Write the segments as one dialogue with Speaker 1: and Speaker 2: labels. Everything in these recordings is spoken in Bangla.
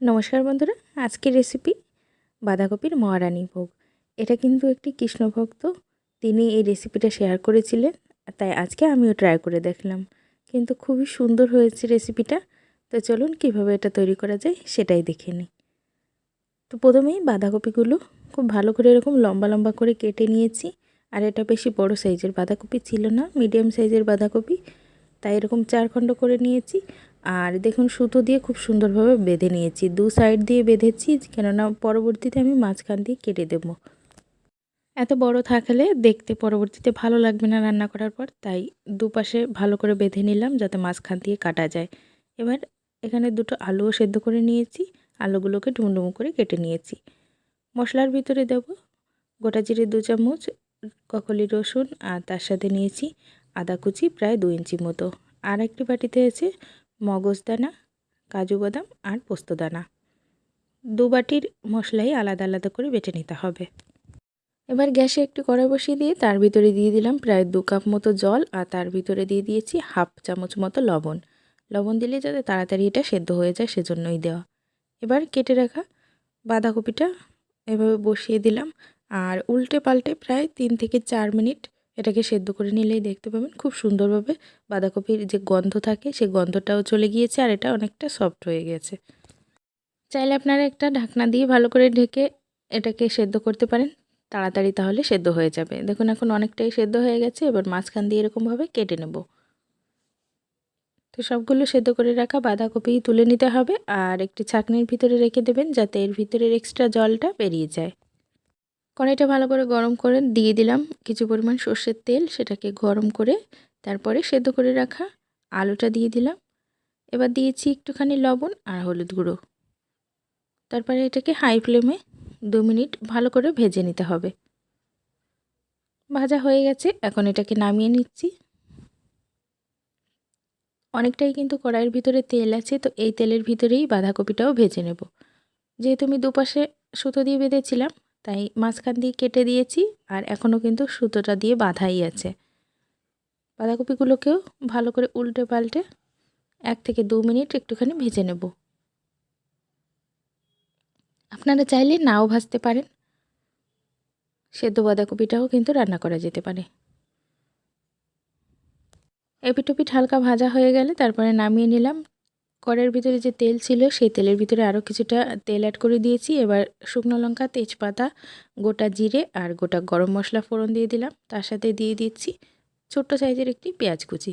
Speaker 1: নমস্কার বন্ধুরা, আজকের রেসিপি বাঁধাকপির মহারানী ভোগ। এটা কিন্তু একটি কৃষ্ণভক্ত, তিনি এই রেসিপিটা শেয়ার করেছিলেন, তাই আজকে আমিও ট্রাই করে দেখলাম। কিন্তু খুবই সুন্দর হয়েছে রেসিপিটা। তো চলুন কিভাবে এটা তৈরি করা যায় সেটাই দেখে নিই। তো প্রথমেই বাঁধাকপিগুলো খুব ভালো করে এরকম লম্বা লম্বা করে কেটে নিয়েছি। আর এটা বেশি বড় সাইজের বাঁধাকপি ছিল না, মিডিয়াম সাইজের বাঁধাকপি, তাই এরকম 4 খণ্ড করে নিয়েছি। আর দেখুন সুতো দিয়ে খুব সুন্দরভাবে বেঁধে নিয়েছি, দু সাইড দিয়ে বেঁধেছি, কেননা পরবর্তীতে আমি মাঝখান দিয়ে কেটে দেবো। এত বড় থাকলে দেখতে পরবর্তীতে ভালো লাগবে না রান্না করার পর, তাই দুপাশে ভালো করে বেঁধে নিলাম যাতে মাঝখান দিয়ে কাটা যায়। এবার এখানে দুটো আলুও সেদ্ধ করে নিয়েছি, আলুগুলোকে ডুমডুম করে কেটে নিয়েছি। মশলার ভিতরে দেব গোটা জিরে 2 চামচ, ককলি রসুন, আর তার সাথে নিয়েছি আদা কুচি প্রায় 2 ইঞ্চি মতো। আর একটি বাটিতে আছে মগজদানা, কাজু বাদাম আর পোস্তদানা। 2 বাটির মশলাই আলাদা আলাদা করে বেটে নিতে হবে। এবার গ্যাসে একটু কড়াই বসিয়ে দিয়ে তার ভিতরে দিয়ে দিলাম প্রায় 2 কাপ মতো জল, আর তার ভিতরে দিয়ে দিয়েছি হাফ চামচ মতো লবণ। লবণ দিলে যাতে তাড়াতাড়ি এটা সেদ্ধ হয়ে যায় সেজন্যই দেওয়া। এবার কেটে রাখা বাঁধাকপিটা এভাবে বসিয়ে দিলাম, আর উল্টে পাল্টে প্রায় 3 থেকে 4 মিনিট এটাকে সেদ্ধ করে নিলেই দেখতে পাবেন খুব সুন্দরভাবে বাঁধাকপির যে গন্ধ থাকে সেই গন্ধটাও চলে গিয়েছে, আর এটা অনেকটা সফট হয়ে গেছে। চাইলে আপনারা একটা ঢাকনা দিয়ে ভালো করে ঢেকে এটাকে সেদ্ধ করতে পারেন, তাড়াতাড়ি তাহলে সেদ্ধ হয়ে যাবে। দেখুন এখন অনেকটাই সেদ্ধ হয়ে গেছে। এবার মাঝখান দিয়ে এরকমভাবে কেটে নেব। তো সবগুলো সেদ্ধ করে রাখা বাঁধাকপি তুলে নিতে হবে, আর একটি ছাঁকনির ভিতরে রেখে দেবেন যাতে এর ভিতরের এক্সট্রা জলটা বেরিয়ে যায়। কড়াইটা ভালো করে গরম করে দিয়ে দিলাম কিছু পরিমাণ সর্ষের তেল, সেটাকে গরম করে তারপরে সেদ্ধ করে রাখা আলুটা দিয়ে দিলাম। এবার দিয়েছি একটুখানি লবণ আর হলুদ গুঁড়ো। তারপরে এটাকে হাই ফ্লেমে 2 মিনিট ভালো করে ভেজে নিতে হবে। ভাজা হয়ে গেছে, এখন এটাকে নামিয়ে নিচ্ছি। অনেকটাই কিন্তু কড়াইয়ের ভিতরে তেল আছে, তো এই তেলের ভিতরেই বাঁধাকপিটাও ভেজে নেব। যেহেতু আমি দুপাশে সুতো দিয়ে বেঁধেছিলাম, তাই মাঝখান দিয়ে কেটে দিয়েছি, আর এখনও কিন্তু সুতোটা দিয়ে বাঁধাই আছে। বাঁধাকপিগুলোকেও ভালো করে উল্টে পাল্টে 1 থেকে 2 মিনিট একটুখানি ভেজে নেব। আপনারা চাইলে নাও ভাজতে পারেন, সেদ্ধ বাঁধাকপিটাও কিন্তু রান্না করা যেতে পারে। এপিঠ হালকা ভাজা হয়ে গেলে তারপরে নামিয়ে নিলাম। কড়াইয়ের ভিতরে যে তেল ছিল সেই তেলের ভিতরে আরও কিছুটা তেল অ্যাড করে দিয়েছি। এবার শুকনো লঙ্কা, তেজপাতা, গোটা জিরে আর গোটা গরম মশলা ফোড়ন দিয়ে দিলাম। তার সাথে দিয়ে দিচ্ছি ছোট্ট সাইজের একটি পেঁয়াজ কুচি।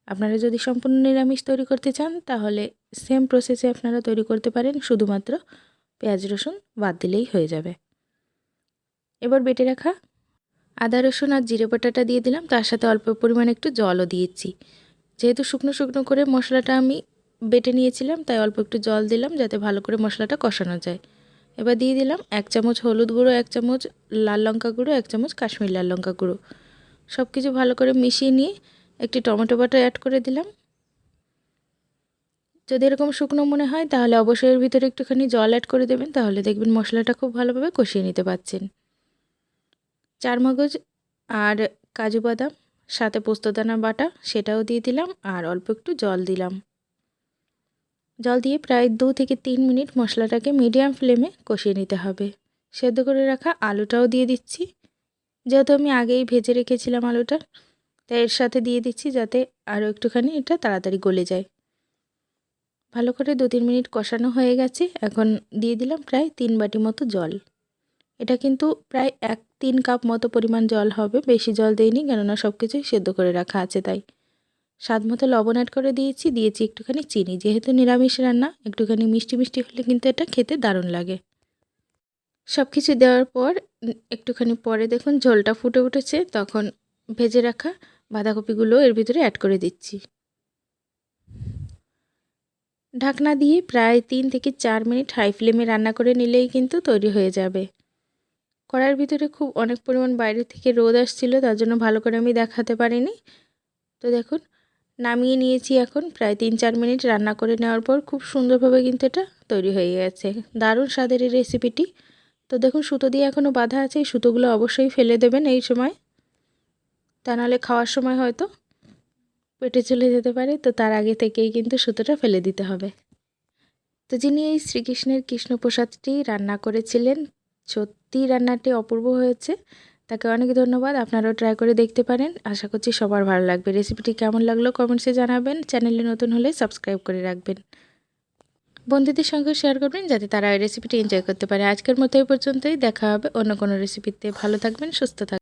Speaker 1: আপনারা যদি সম্পূর্ণ নিরামিষ তৈরি করতে চান তাহলে সেম প্রসেসে আপনারা তৈরি করতে পারেন, শুধুমাত্র পেঁয়াজ রসুন বাদ দিলেই হয়ে যাবে। এবার বেটে রাখা আদা রসুন আর জিরে বাটাটা দিয়ে দিলাম, তার সাথে অল্প পরিমাণে একটু জলও দিয়েছি। যেহেতু শুকনো শুকনো করে মশলাটা আমি বেটে নিয়েছিলাম, তাই অল্প একটু জল দিলাম যাতে ভালো করে মশলাটা কষানো যায়। এবার দিয়ে দিলাম 1 চামচ হলুদ গুঁড়ো, 1 চামচ লাল লঙ্কা গুঁড়ো, 1 চামচ কাশ্মীরি লাল লঙ্কা গুঁড়ো। সব কিছু ভালো করে মিশিয়ে নিয়ে একটি টমেটো বাটা অ্যাড করে দিলাম। যদি এরকম শুকনো মনে হয় তাহলে অবশ্যই এর ভিতরে একটুখানি জল অ্যাড করে দেবেন, তাহলে দেখবেন মশলাটা খুব ভালোভাবে কষিয়ে নিতে পারছেন। চারমগজ আর কাজু বাদাম সাথে পোস্তদানা বাটা সেটাও দিয়ে দিলাম, আর অল্প একটু জল দিলাম। জল দিয়ে প্রায় 2 থেকে 3 মিনিট মশলাটাকে মিডিয়াম ফ্লেমে কষিয়ে নিতে হবে। সেদ্ধ করে রাখা আলুটাও দিয়ে দিচ্ছি। যেহেতু আমি আগেই ভেজে রেখেছিলাম আলুটা, তাই এর সাথে দিয়ে দিচ্ছি যাতে আরও একটুখানি এটা তাড়াতাড়ি গলে যায়। ভালো করে 2-3 মিনিট কষানো হয়ে গেছে। এখন দিয়ে দিলাম প্রায় 3 বাটি মতো জল। এটা কিন্তু প্রায় 1-3 কাপ মতো পরিমাণ জল হবে, বেশি জল দেইনি কেননা সব কিছুই সেদ্ধ করে রাখা আছে তাই। স্বাদ মতো লবণ অ্যাড করে দিয়েছি একটুখানি চিনি। যেহেতু নিরামিষ রান্না, একটুখানি মিষ্টি মিষ্টি হলে কিন্তু এটা খেতে দারুণ লাগে। সব কিছু দেওয়ার পর একটুখানি পরে দেখুন ঝোলটা ফুটে উঠেছে, তখন ভেজে রাখা বাঁধাকপিগুলো এর ভিতরে অ্যাড করে দিচ্ছি। ঢাকনা দিয়ে প্রায় 3 থেকে 4 মিনিট হাই ফ্লেমে রান্না করে নিলেই কিন্তু তৈরি হয়ে যাবে। কড়াইয়ের ভিতরে খুব অনেক পরিমাণ বাইরে থেকে রোদ আসছিল, তার জন্য ভালো করে আমি দেখাতে পারিনি। তো দেখুন নামিয়ে নিয়েছি। এখন প্রায় 3-4 মিনিট রান্না করে নেওয়ার পর খুব সুন্দরভাবে কিন্তু এটা তৈরি হয়ে গেছে। দারুণ স্বাদের এই রেসিপিটি। তো দেখুন সুতো দিয়ে এখনও বাঁধা আছে, এই সুতোগুলো অবশ্যই ফেলে দেবেন এই সময়, তা নাহলে খাওয়ার সময় হয়তো পেটে চলে যেতে পারে, তো তার আগে থেকেই কিন্তু সুতোটা ফেলে দিতে হবে। তো যিনি এই শ্রীকৃষ্ণের কৃষ্ণপ্রসাদটি রান্না করেছিলেন, সত্যি রান্নাটি অপূর্ব হয়েছে। তাকে অনেক ধন্যবাদ। আপনারাও ট্রাই করে দেখতে পারেন। আশা করছি সবার ভালো লাগবে। রেসিপিটি কেমন লাগলো কমেন্টসে জানাবেন। চ্যানেলে নতুন হলে সাবস্ক্রাইব করে রাখবেন। বন্ধুদের সঙ্গেও শেয়ার করবেন যাতে তারা এই রেসিপিটি এনজয় করতে পারে। আজকের মতো এই পর্যন্তই। দেখা হবে অন্য কোনো রেসিপিতে। ভালো থাকবেন, সুস্থ থাকবেন।